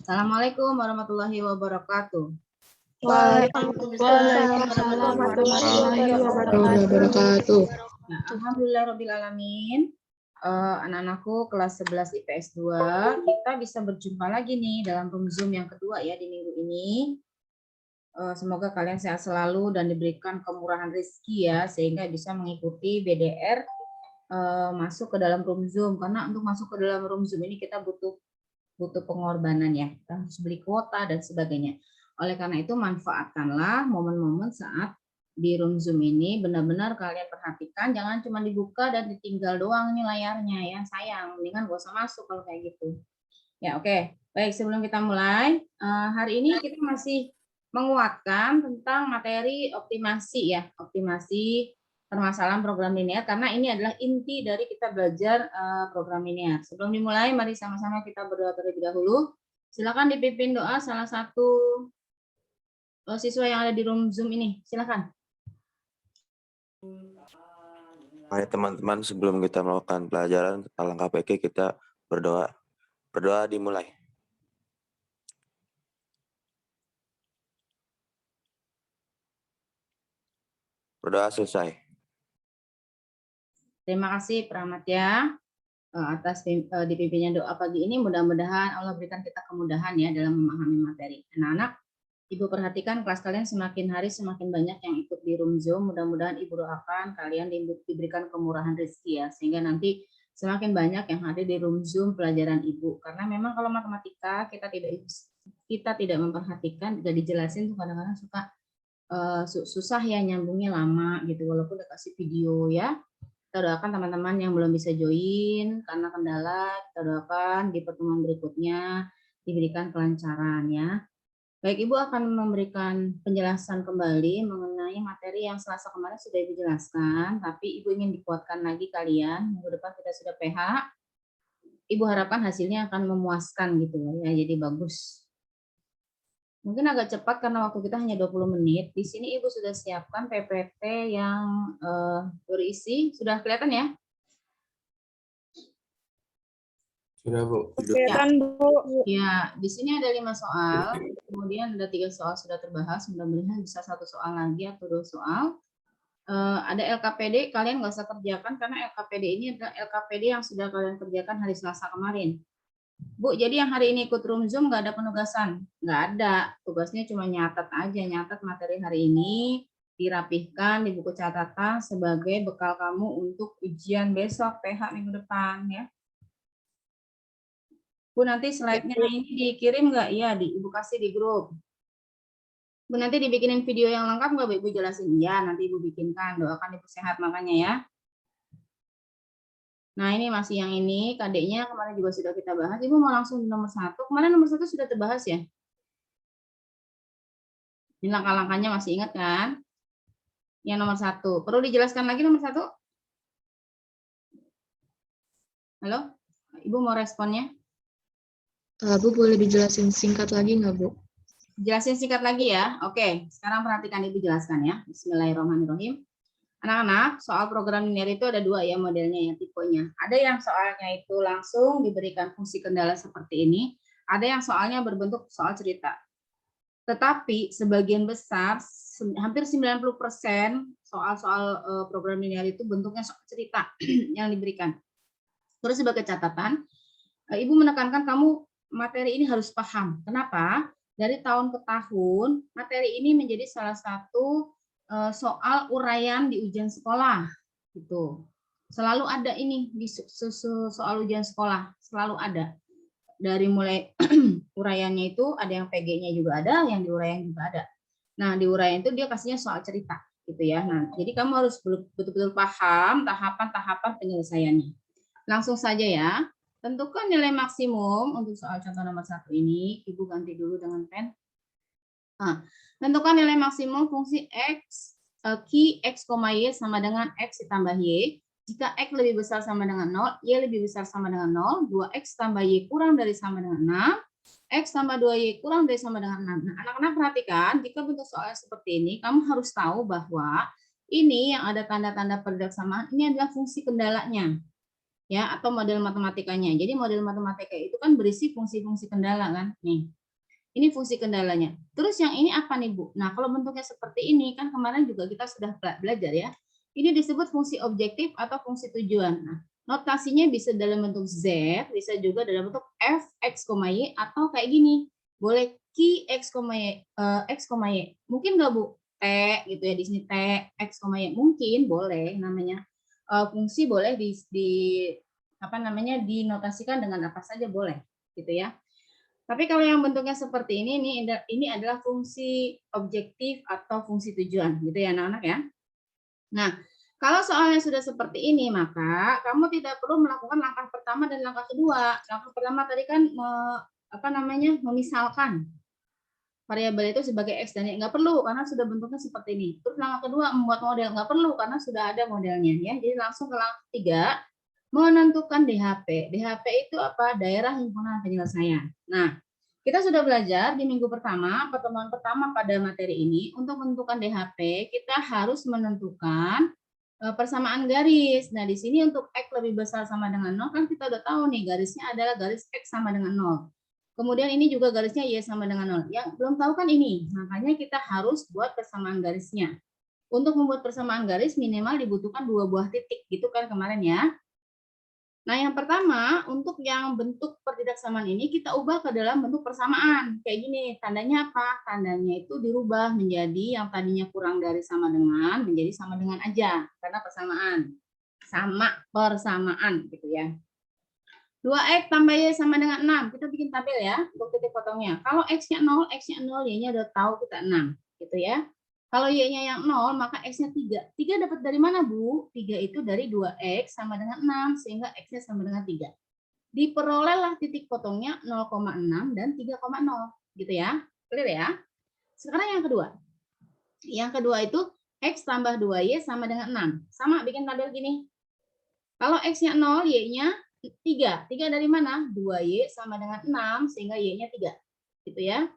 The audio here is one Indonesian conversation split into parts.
Assalamualaikum warahmatullahi wabarakatuh. Waalaikumsalam warahmatullahi wabarakatuh. Nah, alhamdulillahirobbilalamin. Anak-anakku kelas 11 IPS 2, kita bisa berjumpa lagi nih dalam room Zoom yang kedua ya di minggu ini. Semoga kalian sehat selalu dan diberikan kemurahan rezeki ya, sehingga bisa mengikuti BDR masuk ke dalam room Zoom. Karena untuk masuk ke dalam room Zoom ini kita butuh pengorbanan ya, kita harus beli kuota dan sebagainya. Oleh karena itu manfaatkanlah momen-momen saat di room Zoom ini, benar-benar kalian perhatikan, jangan cuma dibuka dan ditinggal doang nih layarnya ya, sayang, mendingan gak usah masuk kalau kayak gitu. Ya oke. Baik, sebelum kita mulai, hari ini kita masih menguatkan tentang materi optimasi ya, optimasi permasalahan program linear, karena ini adalah inti dari kita belajar program linear. Sebelum dimulai, mari sama-sama kita berdoa terlebih dahulu. Silakan dipimpin doa salah satu siswa yang ada di room Zoom ini. Silakan. Mari teman-teman, sebelum kita melakukan pelajaran tentang KPK, kita berdoa. Berdoa dimulai. Berdoa selesai. Terima kasih Pramat ya atas dipimpinnya doa pagi ini. Mudah-mudahan Allah berikan kita kemudahan ya dalam memahami materi. Anak-anak, Ibu perhatikan kelas kalian semakin hari semakin banyak yang ikut di room Zoom. Mudah-mudahan Ibu doakan kalian diberikan kemurahan rezeki ya, sehingga nanti semakin banyak yang hadir di room Zoom pelajaran Ibu. Karena memang kalau matematika kita tidak memperhatikan, tidak dijelasin tuh kadang-kadang suka susah ya, nyambungnya lama gitu walaupun udah kasih video ya. Kita doakan teman-teman yang belum bisa join karena kendala, kita doakan di pertemuan berikutnya diberikan kelancaran ya. Baik, Ibu akan memberikan penjelasan kembali mengenai materi yang Selasa kemarin sudah Ibu jelaskan, tapi Ibu ingin dikuatkan lagi kalian. Minggu depan kita sudah PH. Ibu harapkan hasilnya akan memuaskan gitu ya, jadi bagus. Mungkin agak cepat karena waktu kita hanya 20 menit. Di sini Ibu sudah siapkan PPT yang berisi, sudah kelihatan ya? Sudah, Bu. Kelihatan, Bu. Ya, di sini ada 5 soal, kemudian ada 3 soal sudah terbahas, mudah-mudahan bisa 1 soal lagi atau 2 soal. Ada LKPD, kalian nggak usah kerjakan karena LKPD ini adalah LKPD yang sudah kalian kerjakan hari Selasa kemarin. Bu, jadi yang hari ini ikut room Zoom nggak ada penugasan? Nggak ada, tugasnya cuma nyatat aja, nyatat materi hari ini, dirapihkan di buku catatan sebagai bekal kamu untuk ujian besok, PH minggu depan ya. Bu, nanti slide-nya ini dikirim nggak? Iya, Ibu kasih di grup. Bu, nanti dibikinin video yang lengkap nggak, Bu? Ibu jelasin. Iya, nanti Ibu bikinkan. Doakan Ibu sehat makanya ya. Nah, ini masih yang ini. KD-nya kemarin juga sudah kita bahas. Ibu mau langsung di nomor 1. Kemarin nomor 1 sudah terbahas ya? Ini langkah-langkahnya masih ingat kan? Yang nomor 1. Perlu dijelaskan lagi nomor 1? Halo? Ibu mau responnya? Bu, boleh dijelasin singkat lagi nggak, Bu? Jelasin singkat lagi ya. Oke, sekarang perhatikan Ibu jelaskan ya. Bismillahirrahmanirrahim. Anak-anak, soal program linear itu ada 2 ya modelnya ya, tipenya. Ada yang soalnya itu langsung diberikan fungsi kendala seperti ini. Ada yang soalnya berbentuk soal cerita. Tetapi sebagian besar, hampir 90% soal-soal program linear itu bentuknya soal cerita yang diberikan. Terus sebagai catatan, Ibu menekankan kamu materi ini harus paham. Kenapa? Dari tahun ke tahun, materi ini menjadi salah satu soal uraian di ujian sekolah. Gitu. Selalu ada ini di soal ujian sekolah, selalu ada. Dari mulai uraiannya itu ada yang PG-nya juga ada, yang diuraian juga ada. Nah, di uraian itu dia kasihnya soal cerita gitu ya. Nah, jadi kamu harus betul-betul paham tahapan-tahapan penyelesaiannya. Langsung saja ya. Tentukan nilai maksimum untuk soal contoh nomor 1 ini. Ibu ganti dulu dengan pen. Nah, tentukan nilai maksimum fungsi x, Q, x, y sama dengan x ditambah y. Jika x lebih besar sama dengan 0, y lebih besar sama dengan 0, 2x tambah y kurang dari sama dengan 6, x tambah 2y kurang dari sama dengan 6. Nah, anak-anak perhatikan, jika bentuk soalnya seperti ini, kamu harus tahu bahwa ini yang ada tanda-tanda persamaan, ini adalah fungsi kendalanya. ya, atau model matematikanya. Jadi model matematika itu kan berisi fungsi-fungsi kendala kan. Nih, ini fungsi kendalanya. Terus yang ini apa nih Bu? Nah kalau bentuknya seperti ini kan kemarin juga kita sudah belajar ya. Ini disebut fungsi objektif atau fungsi tujuan. Nah, notasinya bisa dalam bentuk Z, bisa juga dalam bentuk f, x, y, atau kayak gini. Boleh Q, x, y, x, y. Mungkin nggak Bu? T gitu ya, di sini T, x, y. Mungkin boleh namanya. Fungsi boleh apa namanya dinotasikan dengan apa saja boleh gitu ya. Tapi kalau yang bentuknya seperti ini adalah fungsi objektif atau fungsi tujuan gitu ya anak-anak ya. Nah, kalau soalnya sudah seperti ini, maka kamu tidak perlu melakukan langkah pertama dan langkah kedua. Langkah pertama tadi kan memisalkan variabel itu sebagai X dan Y. Nggak perlu, karena sudah bentuknya seperti ini. Terus langkah kedua, membuat model. Nggak perlu, karena sudah ada modelnya. Ya. Jadi langsung ke langkah ketiga, menentukan DHP. DHP itu apa? Daerah himpunan penyelesaian. Nah, kita sudah belajar di minggu pertama, pertemuan pertama pada materi ini, untuk menentukan DHP, kita harus menentukan persamaan garis. Nah, di sini untuk X lebih besar sama dengan 0, kan kita udah tahu nih, garisnya adalah garis X sama dengan 0. Kemudian ini juga garisnya Y sama dengan 0. Yang belum tahu kan ini, makanya kita harus buat persamaan garisnya. Untuk membuat persamaan garis, minimal dibutuhkan 2 buah titik, gitu kan kemarin ya. Nah, yang pertama, untuk yang bentuk pertidaksamaan ini kita ubah ke dalam bentuk persamaan. Kayak gini, tandanya apa? Tandanya itu dirubah menjadi yang tadinya kurang dari sama dengan, menjadi sama dengan aja. Karena persamaan. Sama persamaan gitu ya. 2X tambah Y sama dengan 6. Kita bikin tabel ya, untuk titik potongnya. Kalau X-nya 0, X-nya 0, Y-nya udah tahu kita 6. Gitu ya. Kalau Y-nya yang 0, maka X-nya 3. 3 dapat dari mana, Bu? 3 itu dari 2X sama dengan 6, sehingga X-nya sama dengan 3. Diperolehlah titik potongnya 0,6 dan 3,0. Gitu ya. Clear ya? Sekarang yang kedua. Yang kedua itu X tambah 2Y sama dengan 6. Sama, bikin tabel gini. Kalau X-nya 0, Y-nya 3. 3 dari mana? 2Y sama dengan 6, sehingga Y-nya 3. Gitu ya.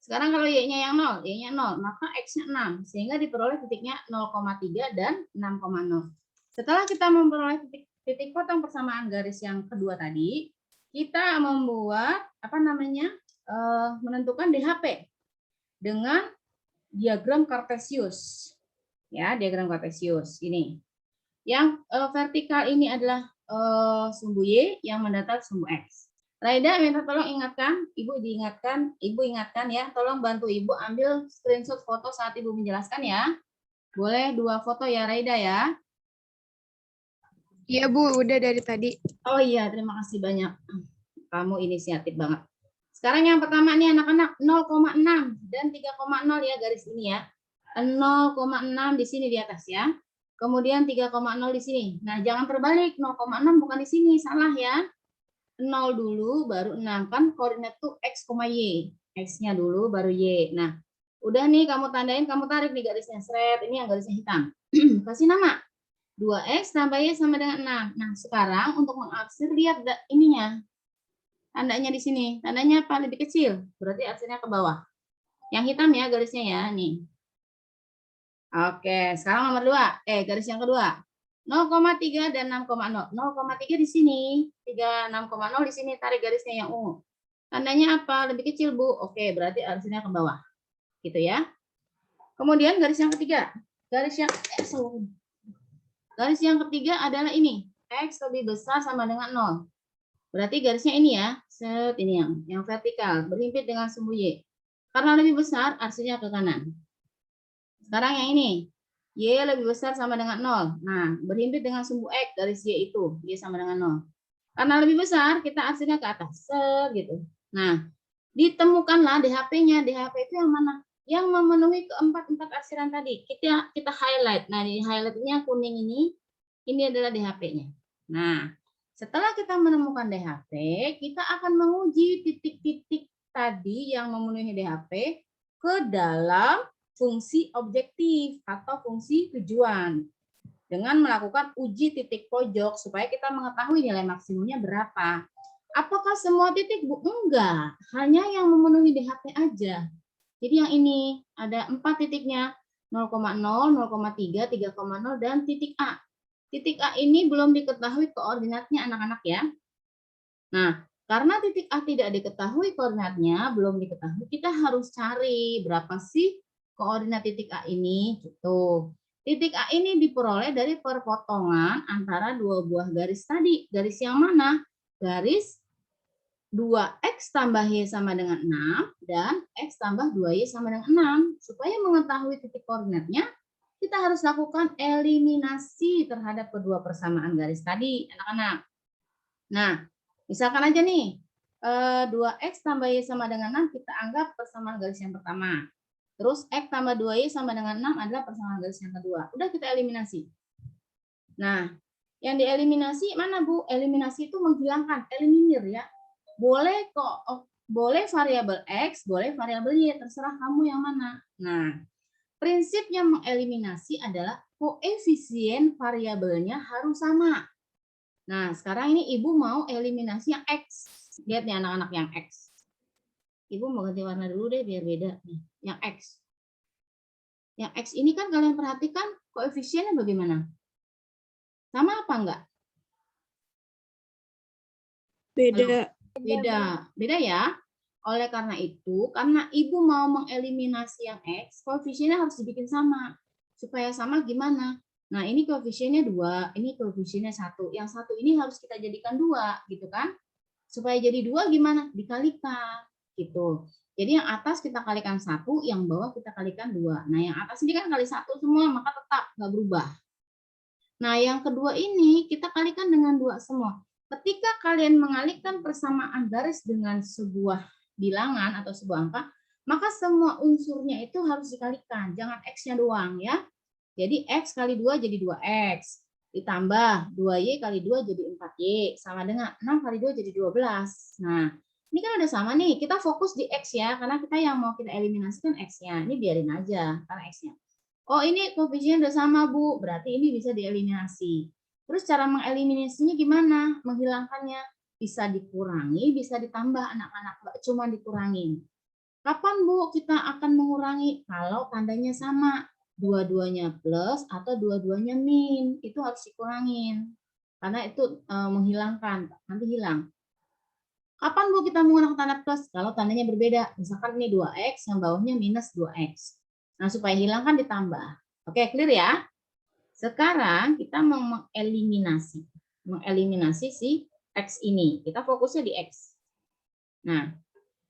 Sekarang kalau Y-nya yang 0, Y-nya 0, maka X-nya 6, sehingga diperoleh titiknya 0,3 dan 6,0. Setelah kita memperoleh titik potong persamaan garis yang kedua tadi, kita membuat menentukan DHP dengan diagram Cartesius. Ya, diagram Cartesius ini. Yang vertikal ini adalah sumbu Y, yang mendatar sumbu X. Raida minta tolong Ibu ingatkan ya, tolong bantu Ibu ambil screenshot foto saat Ibu menjelaskan ya. Boleh 2 foto ya Raida ya. Iya Bu, udah dari tadi. Oh iya, terima kasih banyak. Kamu inisiatif banget. Sekarang yang pertama nih anak-anak 0,6 dan 3,0 ya garis ini ya. 0,6 di sini di atas ya. Kemudian 3,0 di sini. Nah, jangan terbalik, 0,6 bukan di sini, salah ya. 0 dulu baru 6, kan koordinat tuh X, Y. X-nya dulu baru Y. Nah, udah nih kamu tandain, kamu tarik nih garisnya, seret, ini yang garisnya hitam. Kasih nama. 2X tambah Y sama dengan 6. Nah, sekarang untuk mengarsir lihat ininya. Tandanya di sini. Tandanya apa? Lebih kecil. Berarti arsirnya ke bawah. Yang hitam ya garisnya ya, nih. Oke, sekarang nomor 2. Garis yang kedua. 0,3 dan 6,0. 0,3 di sini, 6,0 di sini, tarik garisnya yang ungu. Tandanya apa? Lebih kecil, Bu. Oke, berarti arsirnya ke bawah. Gitu ya. Kemudian garis yang ketiga. Garis yang ketiga adalah ini. X lebih besar sama dengan 0. Berarti garisnya ini ya. Set, ini yang vertikal, berhimpit dengan sumbu Y. Karena lebih besar, arsirnya ke kanan. Sekarang yang ini. Y lebih besar sama dengan 0. Nah, berhimpit dengan sumbu X, garis Y itu. Y sama dengan 0. Karena lebih besar, kita arsirnya ke atas. Gitu. Nah, ditemukanlah DHP-nya. DHP itu yang mana? Yang memenuhi keempat arsiran tadi. Kita highlight. Nah, di highlight-nya kuning ini adalah DHP-nya. Nah, setelah kita menemukan DHP, kita akan menguji titik-titik tadi yang memenuhi DHP ke dalam fungsi objektif atau fungsi tujuan dengan melakukan uji titik pojok supaya kita mengetahui nilai maksimumnya berapa. Apakah semua titik, Bu? Enggak, hanya yang memenuhi DHP aja. Jadi yang ini ada 4 titiknya, 0,0, 0,3, 3,0 dan titik A. titik A ini belum diketahui koordinatnya anak-anak ya. Nah, karena titik A tidak diketahui koordinatnya, belum diketahui, kita harus cari berapa sih koordinat titik A ini. Gitu. Titik A ini diperoleh dari perpotongan antara dua buah garis tadi. Garis yang mana? Garis 2x tambah y sama dengan 6 dan x tambah 2y sama dengan 6. Supaya mengetahui titik koordinatnya, kita harus lakukan eliminasi terhadap kedua persamaan garis tadi, anak-anak. Nah, misalkan aja nih, 2x tambah y sama dengan 6 kita anggap persamaan garis yang pertama. Terus x tambah 2y sama dengan 6 adalah persamaan garis yang kedua. Udah kita eliminasi. Nah, yang dieliminasi mana Bu? Eliminasi itu menghilangkan, eliminir ya. Boleh kok, boleh variabel x, boleh variabel y, terserah kamu yang mana. Nah, prinsipnya mengeliminasi adalah koefisien variabelnya harus sama. Nah, sekarang ini Ibu mau eliminasi yang x. Lihat nih anak-anak yang x. Ibu mau ganti warna dulu deh biar beda nih. Yang x. Yang x ini kan kalian perhatikan koefisiennya bagaimana? Sama apa enggak? Beda. Beda. Beda ya? Oleh karena itu, karena Ibu mau mengeliminasi yang x, koefisiennya harus dibikin sama. Supaya sama gimana? Nah, ini koefisiennya 2, ini koefisiennya 1. Yang satu ini harus kita jadikan 2, gitu kan? Supaya jadi 2 gimana? Dikalikan, gitu. Jadi yang atas kita kalikan 1, yang bawah kita kalikan 2. Nah, yang atas ini kan kali 1 semua, maka tetap nggak berubah. Nah, yang kedua ini kita kalikan dengan 2 semua. Ketika kalian mengalihkan persamaan garis dengan sebuah bilangan atau sebuah angka, maka semua unsurnya itu harus dikalikan, jangan x-nya doang ya. Jadi x kali 2 jadi 2x, ditambah 2y kali 2 jadi 4y, sama dengan 6 kali 2 jadi 12. Nah, ini kan udah sama nih, kita fokus di x ya, karena kita yang mau kita eliminasikan x-nya. Ini biarin aja, karena x-nya. Oh, ini koefisien udah sama, Bu, berarti ini bisa dieliminasi. Terus cara mengeliminasinya gimana? Menghilangkannya bisa dikurangi, bisa ditambah anak-anak, cuma dikurangin. Kapan Bu kita akan mengurangi? Kalau tandanya sama, dua-duanya plus atau dua-duanya min, itu harus dikurangin. Karena itu menghilangkan, nanti hilang. Kapan Bu kita menggunakan tanda plus? Kalau tandanya berbeda, misalkan ini 2x, yang bawahnya minus 2x. Nah, supaya hilang kan ditambah. Oke, clear ya? Sekarang kita mau mengeliminasi si x ini. Kita fokusnya di x. Nah,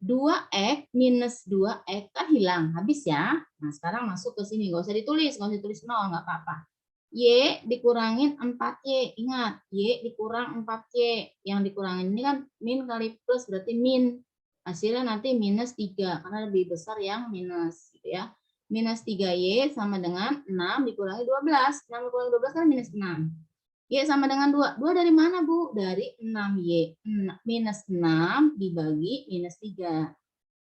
2x minus 2x kan hilang, habis ya. Nah, sekarang masuk ke sini, nggak usah ditulis 0, nggak apa-apa. Y dikurangin 4y, ingat, y dikurang 4y. Yang dikurangin ini kan min kali plus, berarti min. Hasilnya nanti minus 3, karena lebih besar yang minus, gitu ya. Minus 3y sama dengan 6 dikurangi 12. 6 dikurangi 12 kan minus 6. Y sama dengan 2. 2 dari mana, Bu? Dari 6y. Minus 6 dibagi minus 3.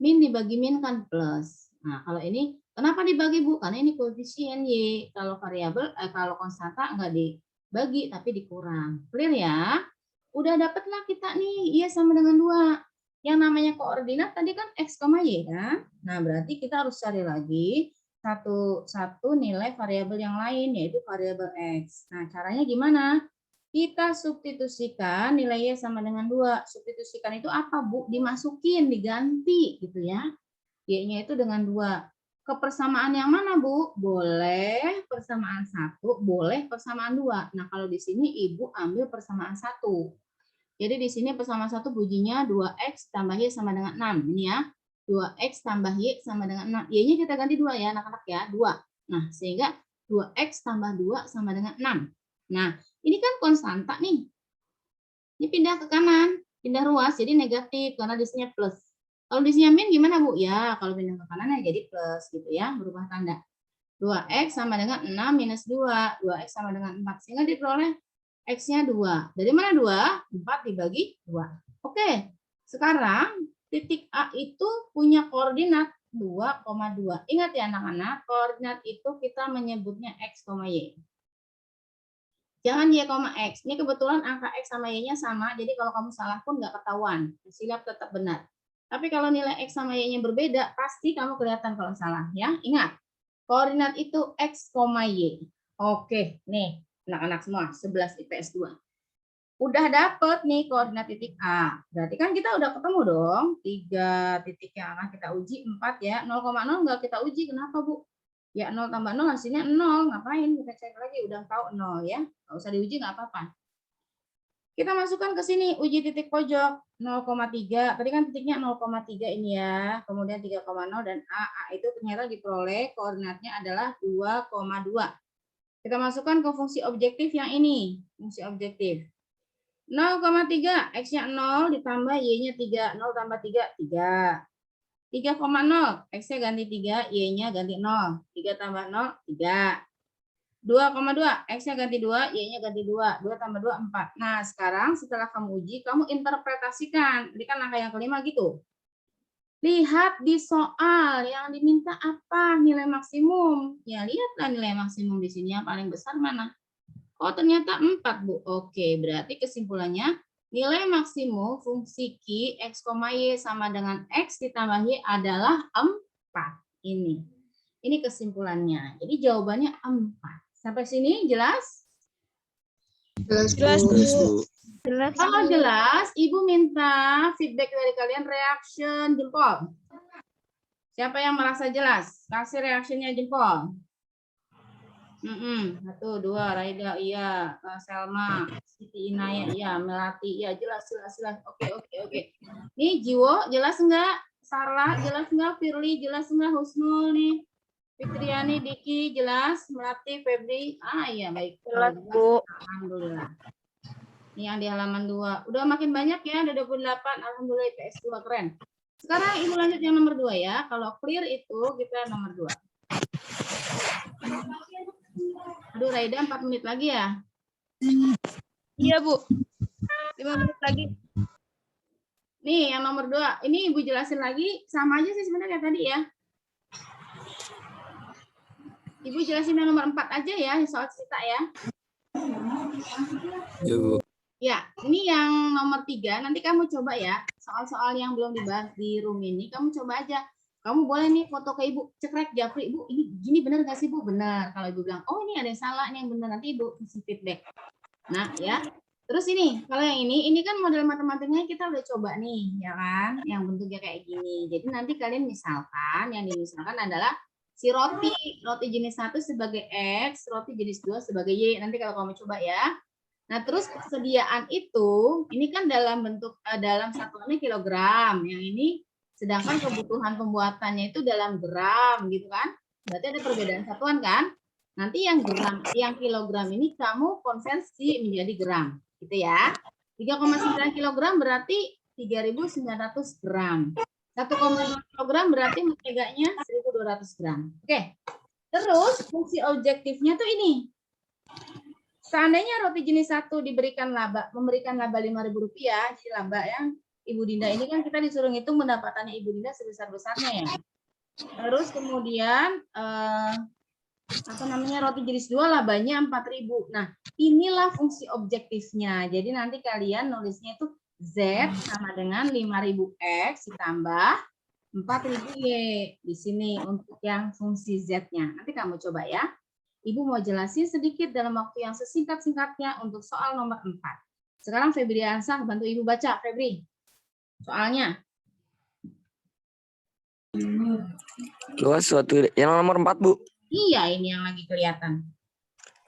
Min dibagi min kan plus. Nah, kalau ini, kenapa dibagi, Bu? Karena ini koefisien Y. Kalau variabel, kalau konstanta nggak dibagi, tapi dikurang. Clear ya? Udah dapatlah kita nih, Y sama dengan 2. Yang namanya koordinat tadi kan X, Y kan? Nah, berarti kita harus cari lagi satu nilai variabel yang lain, yaitu variabel X. Nah, caranya gimana? Kita substitusikan nilai Y sama dengan 2. Substitusikan itu apa, Bu? Dimasukin, diganti gitu ya. Y-nya itu dengan 2. Ke persamaan yang mana, Bu? Boleh persamaan 1, boleh persamaan 2. Nah, kalau di sini Ibu ambil persamaan 1. Jadi di sini persamaan 1 bunyinya 2x tambah Y sama dengan 6. Ini ya. 2x tambah Y sama dengan 6. Y-nya kita ganti 2 ya, anak-anak ya. 2. Nah, sehingga 2x tambah 2 sama dengan 6. Nah, ini kan konstanta nih. Ini pindah ke kanan, pindah ruas, jadi negatif karena di sini plus. Kalau di sini min gimana, Bu? Ya, kalau pindah ke kanan ya jadi plus gitu ya, berubah tanda. 2x sama dengan 6 minus 2. 2x sama dengan 4. Sehingga diperoleh x-nya 2. Dari mana 2? 4 dibagi 2. Oke, sekarang titik A itu punya koordinat 2,2. Ingat ya anak-anak, koordinat itu kita menyebutnya x, y. Jangan y, x. Ini kebetulan angka x sama y-nya sama, jadi kalau kamu salah pun nggak ketahuan. Silap tetap benar. Tapi kalau nilai x sama y-nya berbeda, pasti kamu kelihatan kalau salah. Ya, ingat, koordinat itu x, y. Oke, nih. Anak-anak semua, 11 IPS 2. Udah dapet nih koordinat titik A. Berarti kan kita udah ketemu dong. 3 titik yang akan kita uji, 4 ya. 0,0 nggak kita uji, kenapa Bu? Ya 0 tambah 0 hasilnya 0. Ngapain? Kita cek lagi, udah tahu 0 ya. Nggak usah diuji, nggak apa-apa. Kita masukkan ke sini, uji titik pojok 0,3. Tadi kan titiknya 0,3 ini ya. Kemudian 3,0 dan A itu ternyata diperoleh koordinatnya adalah 2,2. Kita masukkan ke fungsi objektif yang ini. Fungsi objektif. 0,3, X-nya 0 ditambah Y-nya 3. 0 tambah 3, 3. 3,0, X-nya ganti 3, Y-nya ganti 0. 3 tambah 0, 3. 2,2, X-nya ganti 2, Y-nya ganti 2. 2 tambah 2, 4. Nah, sekarang setelah kamu uji, kamu interpretasikan. Ini kan angka yang kelima gitu. Lihat di soal yang diminta apa nilai maksimum. Ya, lihatlah nilai maksimum di sini yang paling besar mana. Oh, ternyata 4, Bu. Oke, berarti kesimpulannya nilai maksimum fungsi Q, X, Y sama dengan X ditambah Y adalah 4. Ini kesimpulannya. Jadi jawabannya 4. Sampai sini jelas? Jelas, Bu. Jelas. Kalau jelas, Ibu minta feedback dari kalian, reaction jempol. Siapa yang merasa jelas? Kasih reactionnya jempol. 1, 2, Raida, iya, Selma, Siti Inaya, iya, Melati, iya, jelas. Oke. Nih, Jiwo, jelas enggak? Sarla, jelas enggak? Firly, jelas enggak? Husnul nih, Fitriani, Diki, jelas? Melati, Febri, iya, baik. Jelas, Bu. Alhamdulillah. Ini yang di halaman 2. Udah makin banyak ya, ada 28. Alhamdulillah IPS 2, keren. Sekarang Ibu lanjut yang nomor 2 ya. Kalau clear itu kita nomor 2. Aduh, Raida 4 menit lagi ya? Iya, Bu. 5 menit lagi. Nih, yang nomor 2. Ini Ibu jelasin lagi. Sama aja sih sebenarnya kayak tadi ya. Ibu jelasin yang nomor 4 aja ya, soal cerita ya. Ya, Bu. Ya, ini yang nomor 3. Nanti kamu coba ya. Soal-soal yang belum dibahas di room ini, kamu coba aja. Kamu boleh nih foto ke Ibu, cekrek Japri, Ibu, ini gini benar nggak sih Bu? Benar. Kalau Ibu bilang, oh ini ada yang salah, ini yang benar, nanti Ibu kasih feedback. Nah ya, terus ini, kalau yang ini kan model matematikanya kita udah coba nih, ya kan? Yang bentuknya kayak gini. Jadi nanti kalian misalkan, yang dimisalkan adalah si roti jenis 1 sebagai X, roti jenis 2 sebagai Y. Nanti kalau kamu coba ya. Nah, terus persediaan itu, ini kan dalam bentuk, dalam satuannya kilogram. Yang ini sedangkan kebutuhan pembuatannya itu dalam gram gitu kan. Berarti ada perbedaan satuan kan. Nanti yang gram, yang kilogram ini kamu konversi menjadi gram gitu ya. 3,9 kilogram berarti 3.900 gram. 1,2 kilogram berarti mentegaknya 1.200 gram. Oke. Terus fungsi objektifnya tuh ini. Seandainya roti jenis 1 memberikan laba Rp5.000, jadi laba ya. Ibu Dinda ini kan kita disuruh ngitung pendapatannya Ibu Dinda sebesar-besarnya ya. Terus kemudian roti jenis 2 labanya 4.000. Nah, inilah fungsi objektifnya. Jadi nanti kalian nulisnya itu Z sama dengan 5.000X ditambah 4.000Y di sini untuk yang fungsi Z-nya. Nanti kamu coba ya. Ibu mau jelasin sedikit dalam waktu yang sesingkat-singkatnya untuk soal nomor 4. Sekarang Febriansah bantu Ibu baca, Febri. Soalnya. Luas suatu yang nomor 4, Bu. Iya, ini yang lagi kelihatan.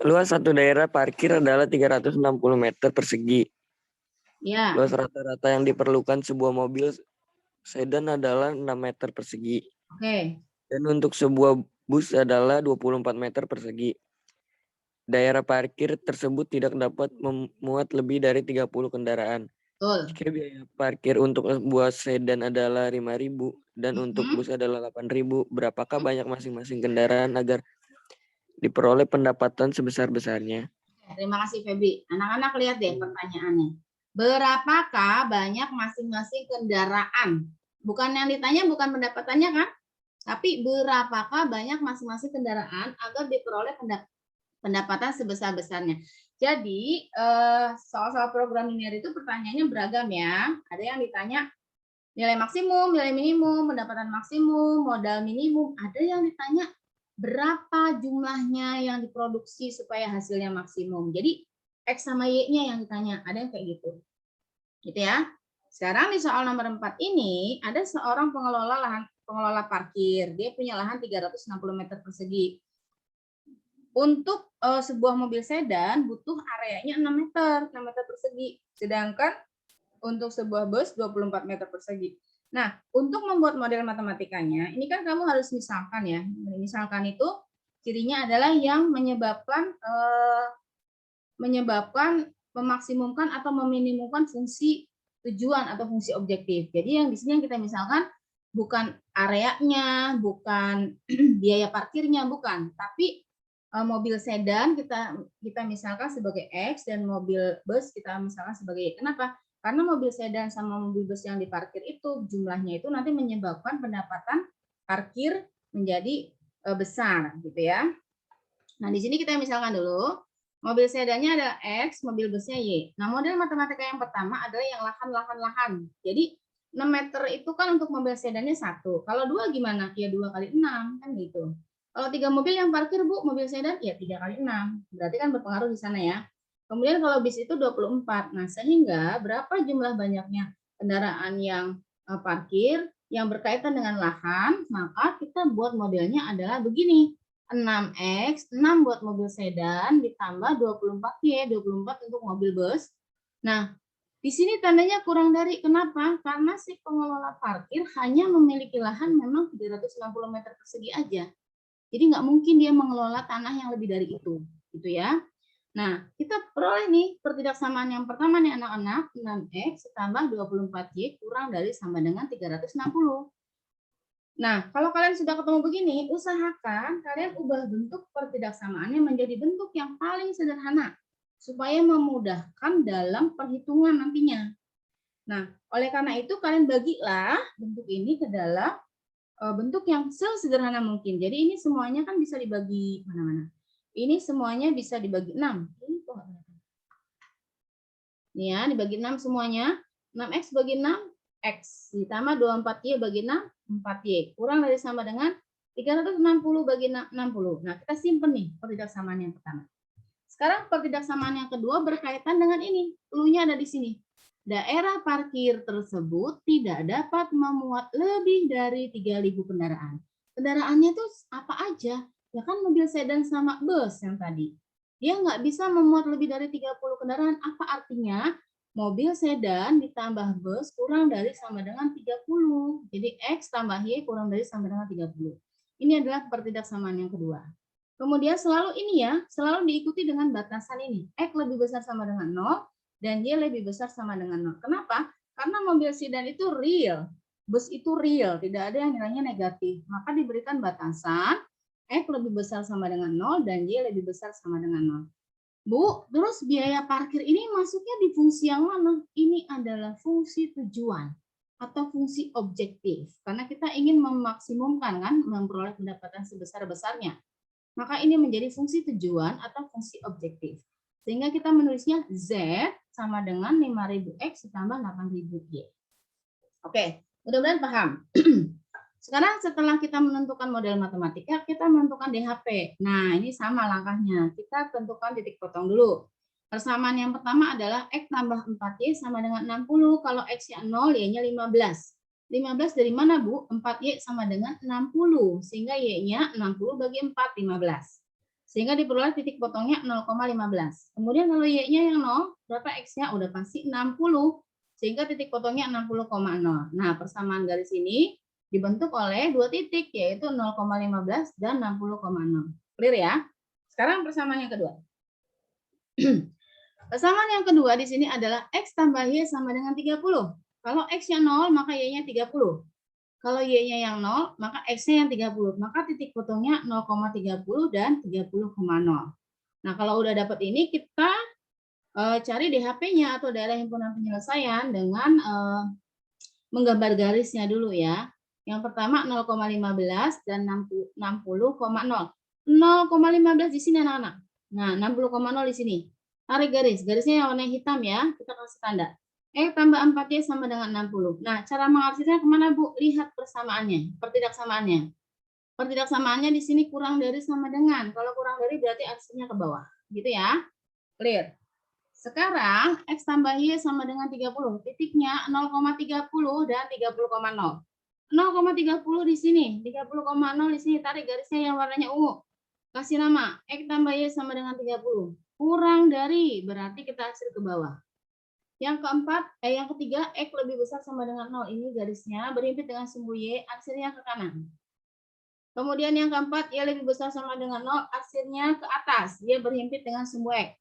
Luas satu daerah parkir adalah 360 meter persegi. Ya. Luas rata-rata yang diperlukan sebuah mobil sedan adalah 6 meter persegi. Oke. Dan untuk sebuah bus adalah 24 meter persegi. Daerah parkir tersebut tidak dapat memuat lebih dari 30 kendaraan. Betul. Jika biaya parkir untuk sebuah sedan adalah 5.000 dan untuk bus adalah 8.000, berapakah banyak masing-masing kendaraan agar diperoleh pendapatan sebesar-besarnya? Terima kasih Febri. Anak-anak lihat deh pertanyaannya. Berapakah banyak masing-masing kendaraan? Bukan yang ditanya bukan pendapatannya kan? Tapi berapakah banyak masing-masing kendaraan agar diperoleh pendapatan sebesar-besarnya. Jadi soal-soal program linear itu pertanyaannya beragam ya. Ada yang ditanya nilai maksimum, nilai minimum, pendapatan maksimum, modal minimum. Ada yang ditanya berapa jumlahnya yang diproduksi supaya hasilnya maksimum. Jadi X sama Y-nya yang ditanya, ada yang kayak gitu. Gitu ya. Sekarang di soal nomor 4 ini ada seorang pengelola parkir. Dia punya lahan 360 meter persegi. Untuk sebuah mobil sedan butuh areanya 6 meter persegi. Sedangkan untuk sebuah bus 24 meter persegi. Nah, untuk membuat model matematikanya, ini kan kamu harus misalkan ya. Misalkan itu cirinya adalah yang menyebabkan memaksimumkan atau meminimumkan fungsi tujuan atau fungsi objektif. Jadi yang di sini yang kita misalkan bukan areanya, bukan biaya parkirnya, bukan, tapi mobil sedan kita misalkan sebagai X dan mobil bus kita misalkan sebagai Y. Kenapa? Karena mobil sedan sama mobil bus yang diparkir itu jumlahnya itu nanti menyebabkan pendapatan parkir menjadi besar, gitu ya. Nah, di sini kita misalkan dulu, mobil sedannya adalah X, mobil busnya Y. Nah, model matematika yang pertama adalah yang lahan. Jadi 6 meter itu kan untuk mobil sedannya 1. Kalau 2 gimana? Ya 2 kali 6, kan gitu. Kalau 3 mobil yang parkir, Bu, mobil sedan, ya 3 kali 6. Berarti kan berpengaruh di sana ya. Kemudian kalau bis itu 24. Nah, sehingga berapa jumlah banyaknya kendaraan yang parkir yang berkaitan dengan lahan, maka kita buat modelnya adalah begini. 6X, 6 buat mobil sedan, ditambah 24Y, 24 untuk mobil bus. Nah, di sini tandanya kurang dari. Kenapa? Karena si pengelola parkir hanya memiliki lahan memang 360 meter persegi aja. Jadi nggak mungkin dia mengelola tanah yang lebih dari itu. Gitu ya. Nah, kita peroleh nih pertidaksamaan yang pertama nih anak-anak, 6X ditambah 24Y kurang dari sama dengan 360. Nah, kalau kalian sudah ketemu begini, usahakan kalian ubah bentuk pertidaksamaannya menjadi bentuk yang paling sederhana supaya memudahkan dalam perhitungan nantinya. Nah, oleh karena itu kalian bagilah bentuk ini ke dalam bentuk yang sesederhana mungkin. Jadi ini semuanya kan bisa dibagi mana-mana. Ini semuanya bisa dibagi 6. Nih ya, dibagi 6 semuanya. 6X bagi 6, X. Ditambah 24Y bagi 6, 4Y. Kurang dari sama dengan 360 bagi 60. Nah, kita simpen nih pertidaksamaan yang pertama. Sekarang pertidaksamaan yang kedua berkaitan dengan ini. Cluenya ada di sini. Daerah parkir tersebut tidak dapat memuat lebih dari 3.000 kendaraan. Kendaraannya itu apa aja? Ya kan mobil sedan sama bus yang tadi. Dia nggak bisa memuat lebih dari 30 kendaraan. Apa artinya? Mobil sedan ditambah bus kurang dari sama dengan 30. Jadi X tambah Y kurang dari sama dengan 30. Ini adalah pertidaksamaan yang kedua. Kemudian selalu ini ya, selalu diikuti dengan batasan ini. X lebih besar sama dengan 0 dan Y lebih besar sama dengan 0. Kenapa? Karena mobil sedan itu real. Bus itu real, tidak ada yang nilainya negatif. Maka diberikan batasan X lebih besar sama dengan 0 dan Y lebih besar sama dengan 0. Bu, terus biaya parkir ini masuknya di fungsi yang mana? Ini adalah fungsi tujuan atau fungsi objektif. Karena kita ingin memaksimumkan kan, memperoleh pendapatan sebesar-besarnya. Maka ini menjadi fungsi tujuan atau fungsi objektif. Sehingga kita menulisnya Z sama dengan 5.000X ditambah 8.000Y. Oke, mudah-mudahan paham. Sekarang setelah kita menentukan model matematika, kita menentukan DHP. Nah, ini sama langkahnya. Kita tentukan titik potong dulu. Persamaan yang pertama adalah X tambah 4Y sama dengan 60. Kalau X-nya 0, Y-nya 15. 15 dari mana, Bu? 4Y sama dengan 60. Sehingga Y-nya 60 bagi 4, 15. Sehingga diperoleh titik potongnya 0,15. Kemudian kalau Y-nya yang 0, berapa X-nya? Udah pasti 60. Sehingga titik potongnya 60,0. Nah, persamaan garis ini dibentuk oleh dua titik, yaitu 0,15 dan 60,0. Clear ya? Sekarang persamaan yang kedua. Persamaan yang kedua di sini adalah X tambah Y sama dengan 30. Kalau X-nya 0, maka Y-nya 30. Kalau Y-nya yang 0, maka X-nya yang 30. Maka titik potongnya 0,30 dan 30,0. Nah, kalau udah dapat ini, kita cari DHP-nya atau daerah himpunan penyelesaian dengan menggambar garisnya dulu ya. Yang pertama 0,15 dan 60,0. 0,15 di sini anak-anak. Nah, 60,0 di sini. Tarik garis. Garisnya yang warna hitam ya. Kita kasih tanda. X tambah 4Y sama dengan 60. Nah, cara mengarsirnya kemana, Bu? Lihat persamaannya, pertidaksamaannya. Pertidaksamaannya di sini kurang dari sama dengan. Kalau kurang dari berarti aksinya ke bawah. Gitu ya. Clear. Sekarang X tambah Y sama dengan 30. Titiknya 0,30 dan 30,0. 0,30 di sini. 30,0 di sini. Tarik garisnya yang warnanya ungu. Kasih nama. X tambah Y sama dengan 30. Kurang dari. Berarti kita hasil ke bawah. Yang ketiga, X lebih besar sama dengan 0. Ini garisnya berhimpit dengan sumbu Y, aksirnya ke kanan. Kemudian yang keempat, Y lebih besar sama dengan 0, aksirnya ke atas. Dia berhimpit dengan sumbu X.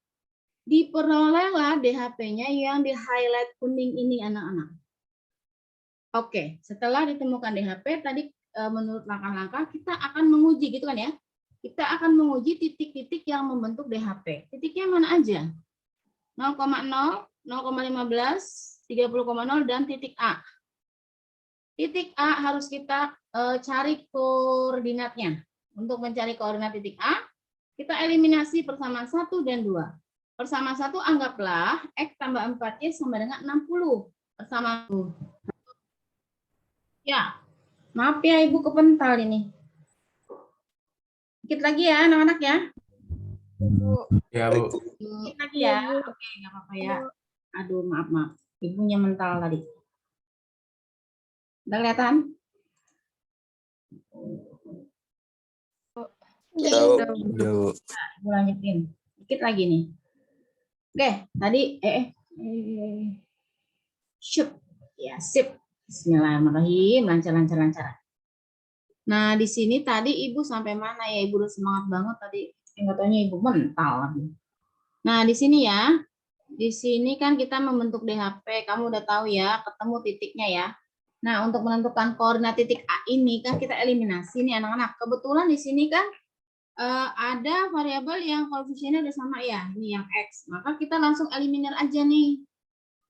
Diperolehlah DHP-nya yang di highlight kuning ini, anak-anak. Oke, setelah ditemukan DHP, tadi menurut langkah-langkah, kita akan menguji, gitu kan ya. Kita akan menguji titik-titik yang membentuk DHP. Titiknya mana aja? 0,0, 0,15, 30,0, dan titik A. Titik A harus kita cari koordinatnya. Untuk mencari koordinat titik A, kita eliminasi persamaan 1 dan 2. Persamaan 1 anggaplah X tambah 4Y sama dengan 60. Persamaan 1. Ya, maaf ya Ibu kepental ini. Dikit lagi ya anak-anak ya. Ya, Bu. Dikit lagi ya. Oke, nggak apa-apa ya. Aduh, maaf. Ibunya mental tadi. Udah kelihatan? Tahu. Ya, Bu. Ibu lanjutin. Dikit lagi nih. Oke, tadi shoot. Ya, sip. Bismillahirrahmanirrahim. Lancar. Nah, di sini tadi Ibu sampai mana ya? Ibu udah semangat banget tadi. Enggak taunya Ibu mental lagi. Nah, di sini ya. Di sini kan kita membentuk DHP. Kamu udah tahu ya, ketemu titiknya ya. Nah, untuk menentukan koordinat titik A ini kan kita eliminasi nih anak-anak. Kebetulan di sini kan ada variabel yang koefisiennya udah sama ya, ini yang X. Maka kita langsung eliminir aja nih.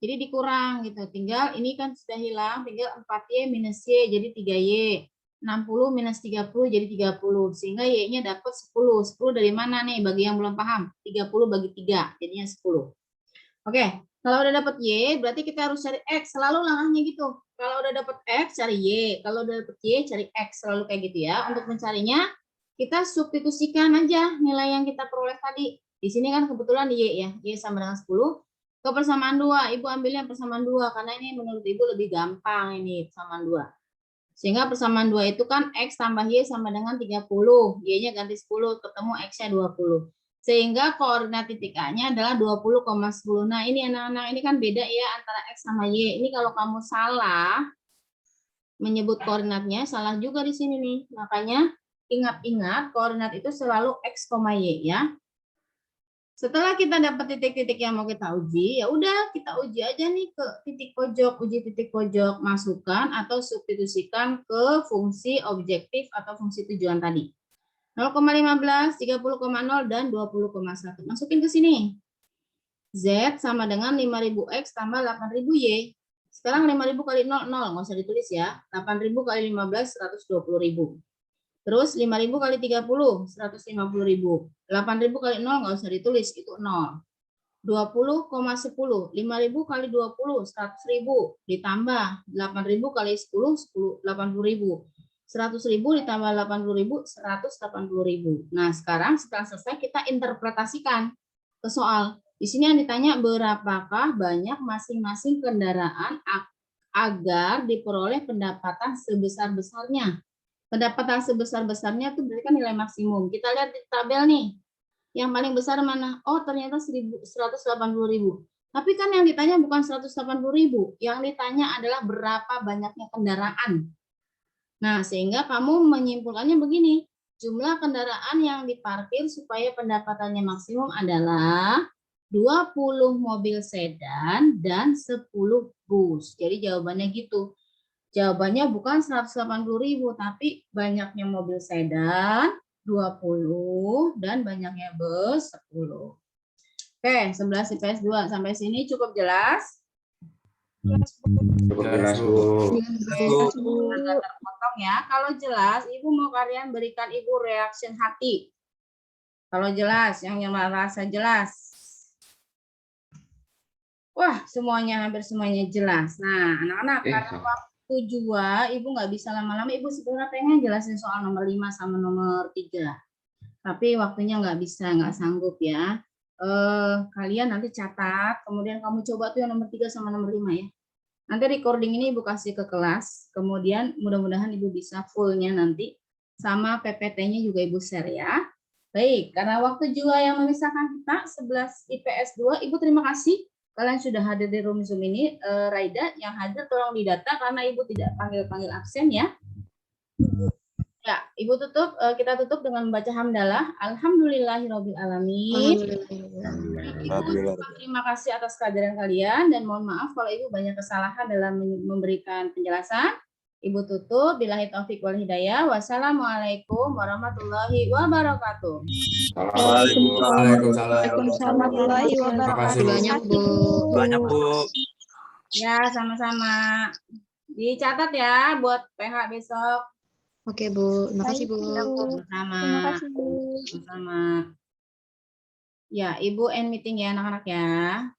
Jadi dikurang gitu. Tinggal ini kan sudah hilang, tinggal 4Y minus Y jadi 3Y. 60 minus 30 jadi 30. Sehingga Y-nya dapat 10. 10 dari mana nih? Bagi yang belum paham. 30 bagi 3, jadinya 10. Oke, kalau udah dapat Y, berarti kita harus cari X. Selalu langkahnya gitu. Kalau udah dapat X, cari Y. Kalau udah dapat Y, cari X. Selalu kayak gitu ya. Untuk mencarinya, kita substitusikan aja nilai yang kita peroleh tadi. Di sini kan kebetulan Y ya. Y sama dengan 10. Ke persamaan 2, Ibu ambilnya persamaan 2. Karena ini menurut Ibu lebih gampang ini persamaan 2. Sehingga persamaan 2 itu kan X tambah Y sama dengan 30. Y-nya ganti 10, ketemu X-nya 20. Sehingga koordinat titik A-nya adalah 20,10. Nah, ini anak-anak, ini kan beda ya antara X sama Y. Ini kalau kamu salah menyebut koordinatnya, salah juga di sini nih. Makanya ingat-ingat koordinat itu selalu X, Y ya. Setelah kita dapat titik-titik yang mau kita uji, ya udah kita uji aja nih ke titik pojok, uji titik pojok, masukkan atau substitusikan ke fungsi objektif atau fungsi tujuan tadi. 0,15, 30,0, dan 20,1. Masukin ke sini. Z sama dengan 5.000X tambah 8.000Y. Sekarang 5.000 kali 0, 0. Nggak usah ditulis ya. 8.000 kali 15, 120.000. Terus 5.000 kali 30, 150.000. 8.000 kali 0, nggak usah ditulis. Itu 0. 20,10. 5.000 kali 20, 100.000. Ditambah 8.000 kali 10, 80.000. 100.000 ditambah 80.000, 180.000. Nah, sekarang setelah selesai kita interpretasikan ke soal. Di sini yang ditanya berapakah banyak masing-masing kendaraan agar diperoleh pendapatan sebesar-besarnya. Pendapatan sebesar-besarnya itu berarti kan nilai maksimum. Kita lihat di tabel nih. Yang paling besar mana? Oh, ternyata 180.000. Tapi kan yang ditanya bukan 180.000. Yang ditanya adalah berapa banyaknya kendaraan. Nah, sehingga kamu menyimpulkannya begini, jumlah kendaraan yang diparkir supaya pendapatannya maksimum adalah 20 mobil sedan dan 10 bus. Jadi jawabannya gitu. Jawabannya bukan 180.000, tapi banyaknya mobil sedan 20 dan banyaknya bus 10. Oke, 11 IPS 2 sampai sini cukup jelas? Cukup jelas, Bu. Agak terpotong ya. Kalau jelas, Ibu mau kalian berikan Ibu reaction hati. Kalau jelas, yang merasa jelas. Wah, semuanya hampir semuanya jelas. Nah, anak-anak, karena waktu jua, Ibu nggak bisa lama-lama. Ibu sebenarnya pengen jelasin soal nomor 5 sama nomor 3. Tapi waktunya nggak bisa, nggak sanggup ya. Kalian nanti catat, kemudian kamu coba tuh yang nomor 3 sama nomor 5 ya. Nanti recording ini Ibu kasih ke kelas, kemudian mudah-mudahan Ibu bisa fullnya nanti. Sama PPT-nya juga Ibu share ya. Baik, karena waktu juga yang memisahkan kita, 11 IPS 2, Ibu terima kasih. Kalian sudah hadir di room Zoom ini. Raida yang hadir tolong didata karena Ibu tidak panggil-panggil absen ya. Ya, Ibu tutup, kita tutup dengan membaca hamdalah. Alhamdulillahirabbil alamin. Alhamdulillah. Ibu terima kasih atas kehadiran kalian dan mohon maaf kalau Ibu banyak kesalahan dalam memberikan penjelasan. Ibu tutup, billahi taufik wal hidayah. Wassalamualaikum warahmatullahi wabarakatuh. Waalaikumsalam. warahmatullahi Terima kasih, Terima Bu. banyak, Bu. Banyak, Bu. Ya, sama-sama. Dicatat ya buat PH besok. Oke, Bu. Terima kasih, Bu. Sama-sama. Terima kasih, Bu. Sama-sama. Ya, Ibu end meeting ya anak-anak ya.